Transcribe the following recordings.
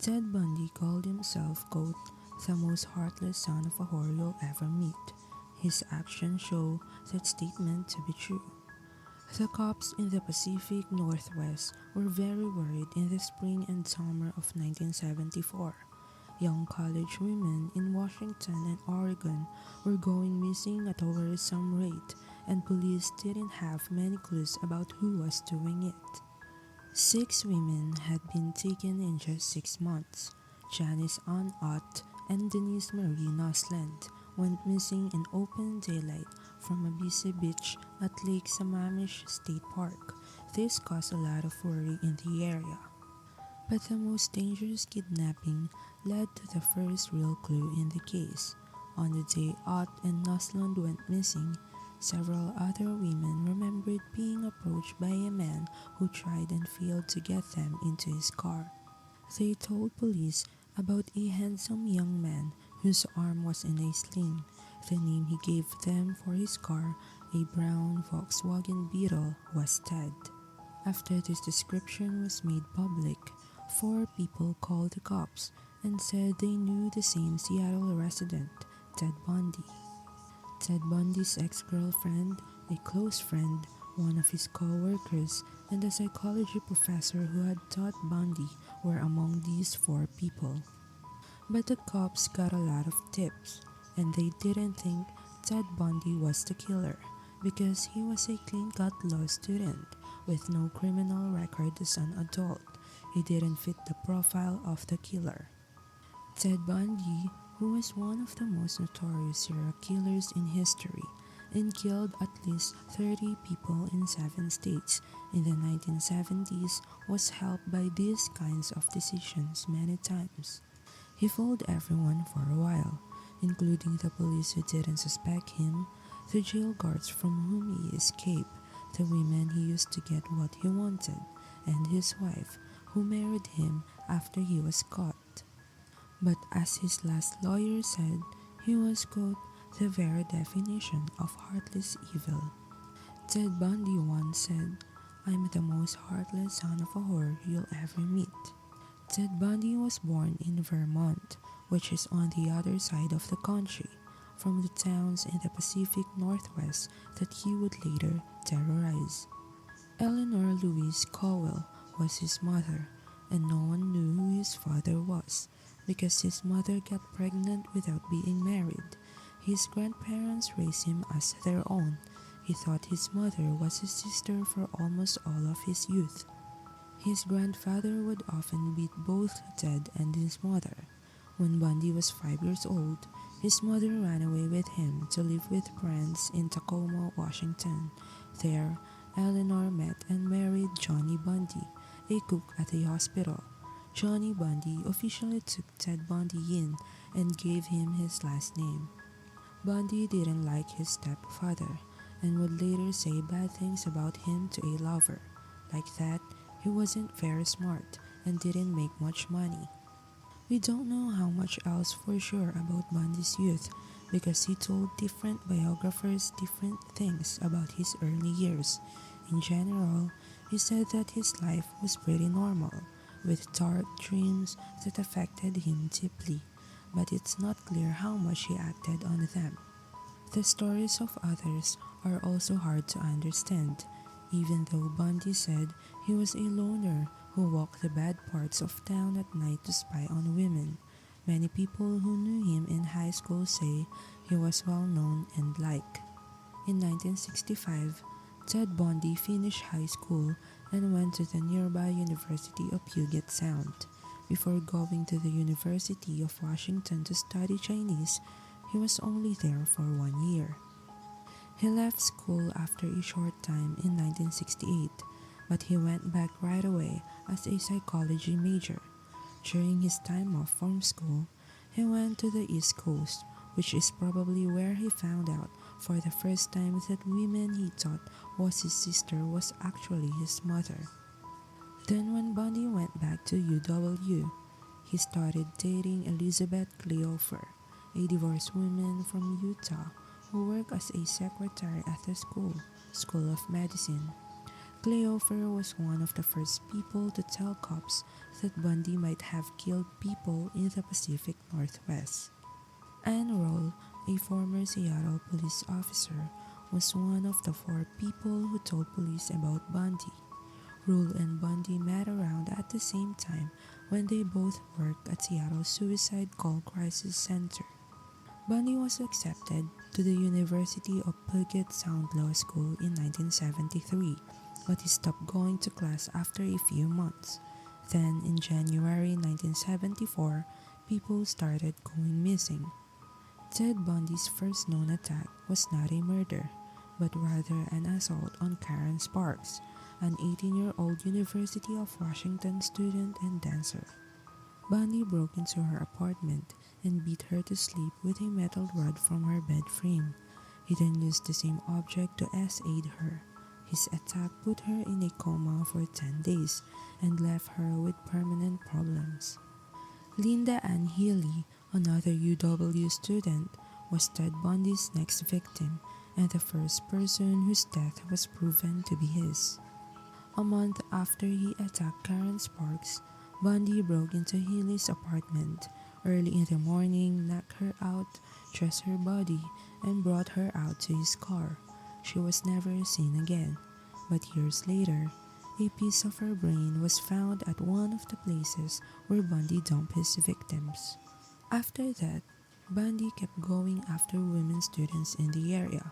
Ted Bundy called himself, quote, the most heartless son of a whore you'll ever meet. His actions show that statement to be true. The cops in the Pacific Northwest were very worried in the spring and summer of 1974. Young college women in Washington and Oregon were going missing at a worrisome rate, and police didn't have many clues about who was doing it. 6 women had been taken in just 6 months. Janice Ann Ott and Denise Marie Nosland went missing in open daylight from a busy beach at Lake Sammamish State Park. This caused a lot of worry in the area. But the most dangerous kidnapping led to the first real clue in the case. On the day Ott and Nosland went missing, several other women remembered being approached by a man who tried and failed to get them into his car. They told police about a handsome young man whose arm was in a sling. The name he gave them for his car, a brown Volkswagen Beetle, was Ted. After this description was made public, 4 people called the cops and said they knew the same Seattle resident, Ted Bundy. Ted Bundy's ex-girlfriend, a close friend, one of his co-workers, and a psychology professor who had taught Bundy were among these 4 people. But the cops got a lot of tips, and they didn't think Ted Bundy was the killer because he was a clean-cut law student with no criminal record as an adult. He didn't fit the profile of the killer. Ted Bundy, who was one of the most notorious serial killers in history and killed at least 30 people in 7 states in the 1970s, was helped by these kinds of decisions many times. He fooled everyone for a while, including the police who didn't suspect him, the jail guards from whom he escaped, the women he used to get what he wanted, and his wife, who married him after he was caught. But as his last lawyer said, he was, quote, the very definition of heartless evil. Ted Bundy once said, I'm the most heartless son of a whore you'll ever meet. Ted Bundy was born in Vermont, which is on the other side of the country, from the towns in the Pacific Northwest that he would later terrorize. Eleanor Louise Cowell was his mother, and no one knew who his father was, because his mother got pregnant without being married. His grandparents raised him as their own. He thought his mother was his sister for almost all of his youth. His grandfather would often beat both Ted and his mother. When Bundy was 5 years old, his mother ran away with him to live with friends in Tacoma, Washington. There, Eleanor met and married Johnny Bundy, a cook at a hospital. Johnny Bundy officially took Ted Bundy in and gave him his last name. Bundy didn't like his stepfather and would later say bad things about him to a lover. Like that, he wasn't very smart and didn't make much money. We don't know how much else for sure about Bundy's youth because he told different biographers different things about his early years. In general, he said that his life was pretty normal, with dark dreams that affected him deeply, but it's not clear how much he acted on them. The stories of others are also hard to understand, even though Bundy said he was a loner who walked the bad parts of town at night to spy on women. Many people who knew him in high school say he was well known and liked. In 1965, Ted Bundy finished high school and went to the nearby University of Puget Sound. Before going to the University of Washington to study Chinese, he was only there for 1 year. He left school after a short time in 1968, but he went back right away as a psychology major. During his time off from school, he went to the East Coast, which is probably where he found out for the first time that women he thought was his sister was actually his mother. Then when Bundy went back to UW, he started dating Elizabeth Cleofer, a divorced woman from Utah who worked as a secretary at the School of Medicine. Cleofer was one of the first people to tell cops that Bundy might have killed people in the Pacific Northwest. Ann Roll, a former Seattle police officer, was one of the four people who told police about Bundy. Rule and Bundy met around at the same time when they both worked at Seattle's Suicide Call Crisis Center. Bundy was accepted to the University of Puget Sound Law School in 1973, but he stopped going to class after a few months. Then, in January 1974, people started going missing. Ted Bundy's first known attack was not a murder, but rather an assault on Karen Sparks, an 18-year-old University of Washington student and dancer. Bundy broke into her apartment and beat her to sleep with a metal rod from her bed frame. He then used the same object to aid her. His attack put her in a coma for 10 days and left her with permanent problems. Linda Ann Healy, another UW student, was Ted Bundy's next victim and the first person whose death was proven to be his. A month after he attacked Karen Sparks, Bundy broke into Healy's apartment early in the morning, knocked her out, dressed her body, and brought her out to his car. She was never seen again, but years later, a piece of her brain was found at one of the places where Bundy dumped his victims. After that, Bundy kept going after women students in the area.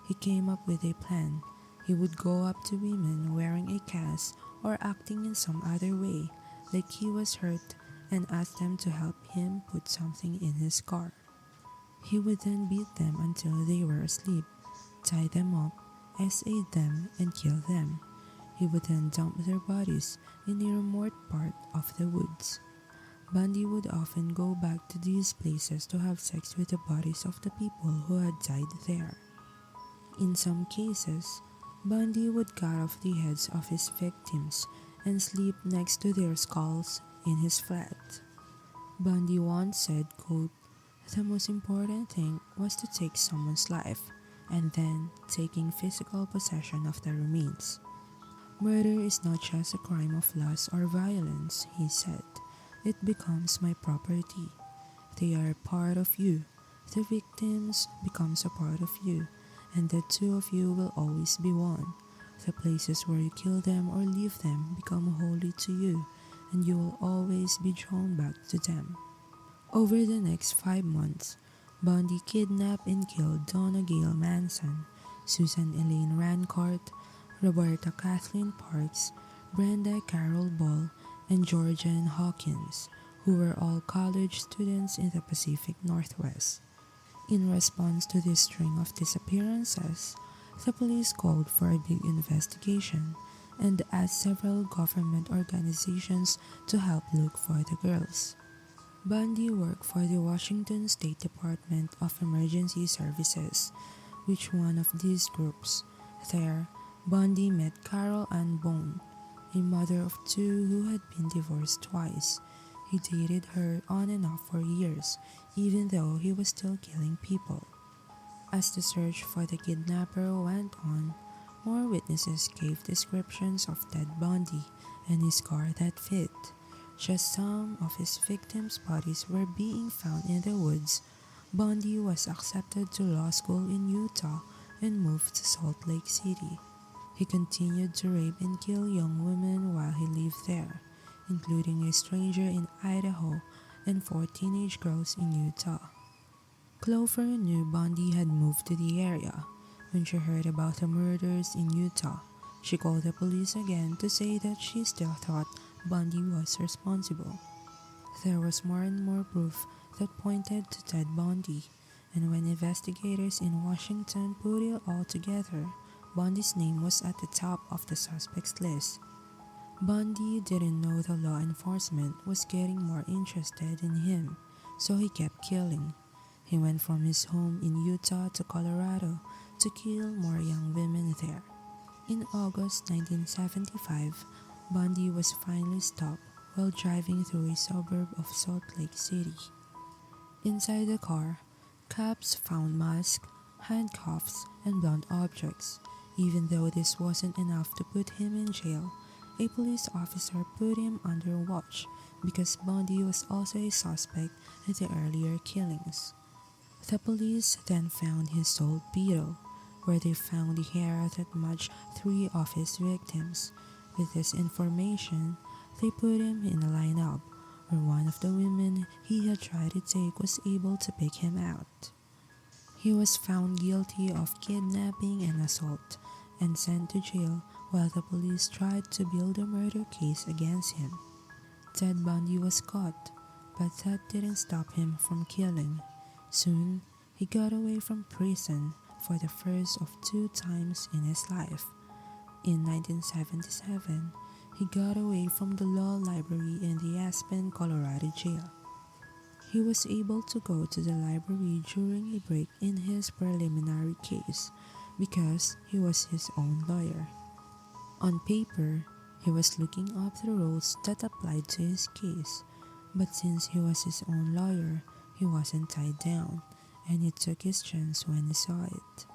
He came up with a plan. He would go up to women wearing a cast or acting in some other way, like he was hurt, and ask them to help him put something in his car. He would then beat them until they were asleep, tie them up, aid them, and kill them. He would then dump their bodies in a remote part of the woods. Bundy would often go back to these places to have sex with the bodies of the people who had died there. In some cases, Bundy would cut off the heads of his victims and sleep next to their skulls in his flat. Bundy once said, quote, "The most important thing was to take someone's life, and then taking physical possession of the remains. Murder is not just a crime of lust or violence," he said. "It becomes my property. They are a part of you. The victims becomes a part of you, and the two of you will always be one. The places where you kill them or leave them become holy to you, and you will always be drawn back to them." Over the next 5 months, Bundy kidnapped and killed Donna Gail Manson, Susan Elaine Rancart, Roberta Kathleen Parks, Brenda Carol Ball, and Georgian Hawkins, who were all college students in the Pacific Northwest. In response to this string of disappearances, the police called for a big investigation and asked several government organizations to help look for the girls. Bundy worked for the Washington State Department of Emergency Services, which one of these groups. There, Bundy met Carol Ann Bone, a mother of 2 who had been divorced twice. He dated her on and off for years, even though he was still killing people. As the search for the kidnapper went on, more witnesses gave descriptions of Ted Bundy and his car that fit. Just some of his victims' bodies were being found in the woods. Bundy was accepted to law school in Utah and moved to Salt Lake City. He continued to rape and kill young women while he lived there, including a stranger in Idaho and 4 teenage girls in Utah. Clover knew Bundy had moved to the area. When she heard about the murders in Utah, she called the police again to say that she still thought Bundy was responsible. There was more and more proof that pointed to Ted Bundy, and when investigators in Washington put it all together, Bundy's name was at the top of the suspects list. Bundy didn't know the law enforcement was getting more interested in him, so he kept killing. He went from his home in Utah to Colorado to kill more young women there. In August 1975, Bundy was finally stopped while driving through a suburb of Salt Lake City. Inside the car, cops found masks, handcuffs, and blunt objects. Even though this wasn't enough to put him in jail, a police officer put him under watch because Bundy was also a suspect in the earlier killings. The police then found his old beetle, where they found the hair that matched three of his victims. With this information, they put him in a lineup where one of the women he had tried to take was able to pick him out. He was found guilty of kidnapping and assault and sent to jail while the police tried to build a murder case against him. Ted Bundy was caught, but that didn't stop him from killing. Soon, he got away from prison for the first of two times in his life. In 1977, he got away from the law library in the Aspen, Colorado jail. He was able to go to the library during a break in his preliminary case because he was his own lawyer. On paper, he was looking up the rules that applied to his case, but since he was his own lawyer, he wasn't tied down, and he took his chance when he saw it.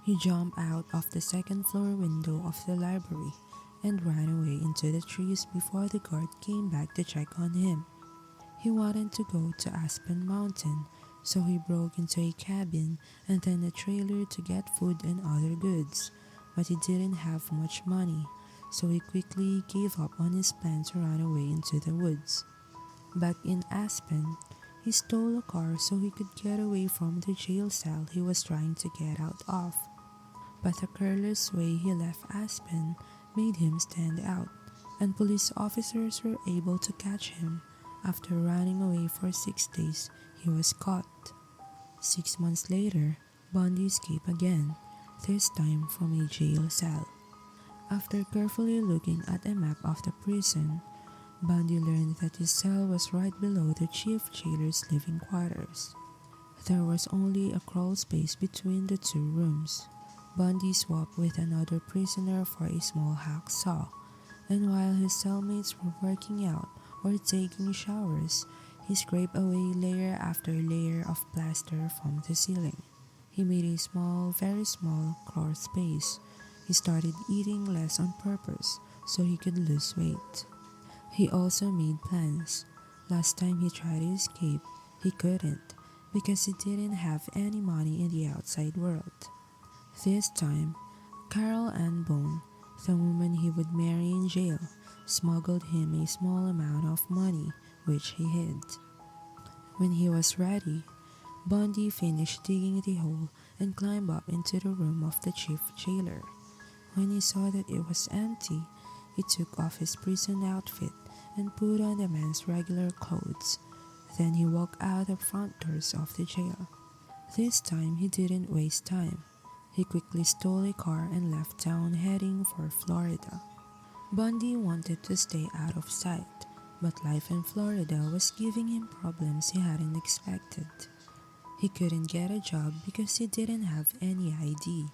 He jumped out of the second floor window of the library and ran away into the trees before the guard came back to check on him. He wanted to go to Aspen Mountain, so he broke into a cabin and then a trailer to get food and other goods, but he didn't have much money, so he quickly gave up on his plan to run away into the woods. Back in Aspen, he stole a car so he could get away from the jail cell he was trying to get out of. But the careless way he left Aspen made him stand out, and police officers were able to catch him. After running away for 6 days, he was caught. 6 months later, Bundy escaped again, this time from a jail cell. After carefully looking at a map of the prison, Bundy learned that his cell was right below the chief jailer's living quarters. There was only a crawl space between the two rooms. Bundy swapped with another prisoner for a small hacksaw, and while his cellmates were working out or taking showers, he scraped away layer after layer of plaster from the ceiling. He made a small, very small crawl space. He started eating less on purpose so he could lose weight. He also made plans. Last time he tried to escape, he couldn't because he didn't have any money in the outside world. This time, Carol Ann Bone, the woman he would marry in jail, smuggled him a small amount of money, which he hid. When he was ready, Bundy finished digging the hole and climbed up into the room of the chief jailer. When he saw that it was empty, he took off his prison outfit and put on the man's regular clothes. Then he walked out the front doors of the jail. This time he didn't waste time. He quickly stole a car and left town heading for Florida. Bundy wanted to stay out of sight, but life in Florida was giving him problems he hadn't expected. He couldn't get a job because he didn't have any ID.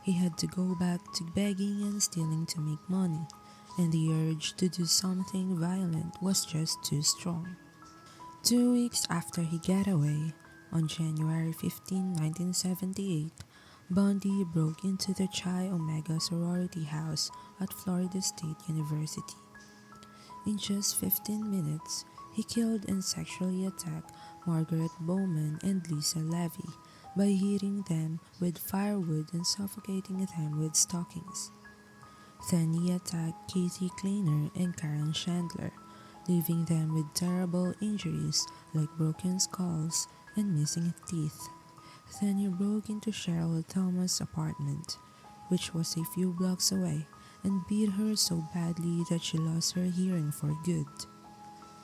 He had to go back to begging and stealing to make money, and the urge to do something violent was just too strong. 2 weeks after he got away, on January 15, 1978, Bundy broke into the Chi Omega sorority house at Florida State University. In just 15 minutes, he killed and sexually attacked Margaret Bowman and Lisa Levy by hitting them with firewood and suffocating them with stockings. Then he attacked Kathy Kleiner and Karen Chandler, leaving them with terrible injuries like broken skulls and missing teeth. Then he broke into Cheryl Thomas' apartment, which was a few blocks away, and beat her so badly that she lost her hearing for good.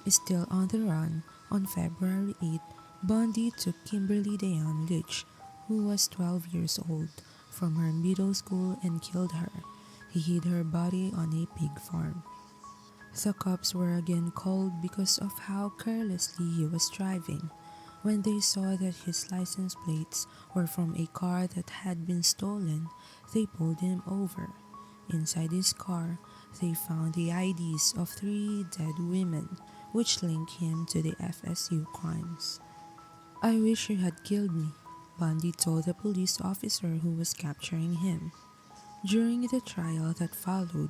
Still on the run, on February 8, Bundy took Kimberly Dayan Leach, who was 12 years old, from her middle school and killed her. He hid her body on a pig farm. The cops were again called because of how carelessly he was driving. When they saw that his license plates were from a car that had been stolen, they pulled him over. Inside his car, they found the IDs of 3 dead women, which linked him to the FSU crimes. "I wish you had killed me," Bundy told the police officer who was capturing him. During the trial that followed,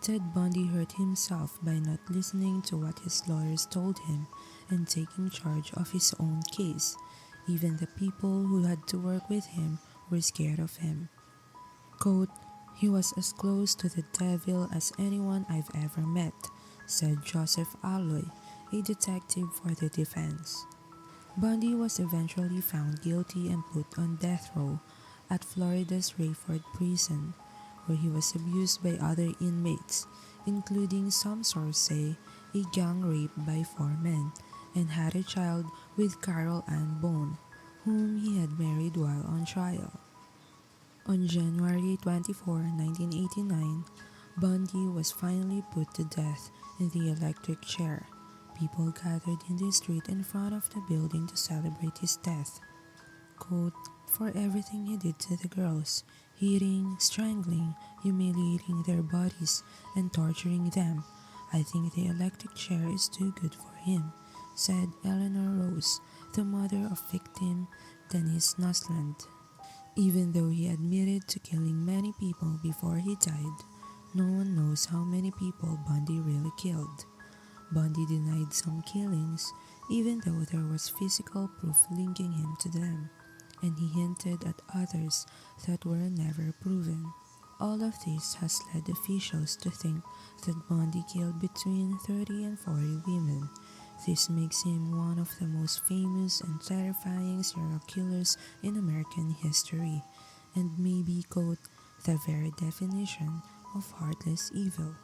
Ted Bundy hurt himself by not listening to what his lawyers told him and taking charge of his own case. Even the people who had to work with him were scared of him. Quote, "He was as close to the devil as anyone I've ever met," said Joseph Alloy, a detective for the defense. Bundy was eventually found guilty and put on death row at Florida's Rayford prison, where he was abused by other inmates, including, some sources say, a gang rape by 4 men, and had a child with Carol Ann Bone, whom he had married while on trial. On January 24, 1989, Bundy was finally put to death in the electric chair. People gathered in the street in front of the building to celebrate his death. Quote, "For everything he did to the girls, hitting, strangling, humiliating their bodies, and torturing them, I think the electric chair is too good for him," said Eleanor Rose, the mother of victim Dennis Nusland. Even though he admitted to killing many people before he died, no one knows how many people Bundy really killed. Bundy denied some killings, even though there was physical proof linking him to them, and he hinted at others that were never proven. All of this has led officials to think that Bundy killed between 30 and 40 women. This makes him one of the most famous and terrifying serial killers in American history, and maybe, quote, "the very definition of heartless evil."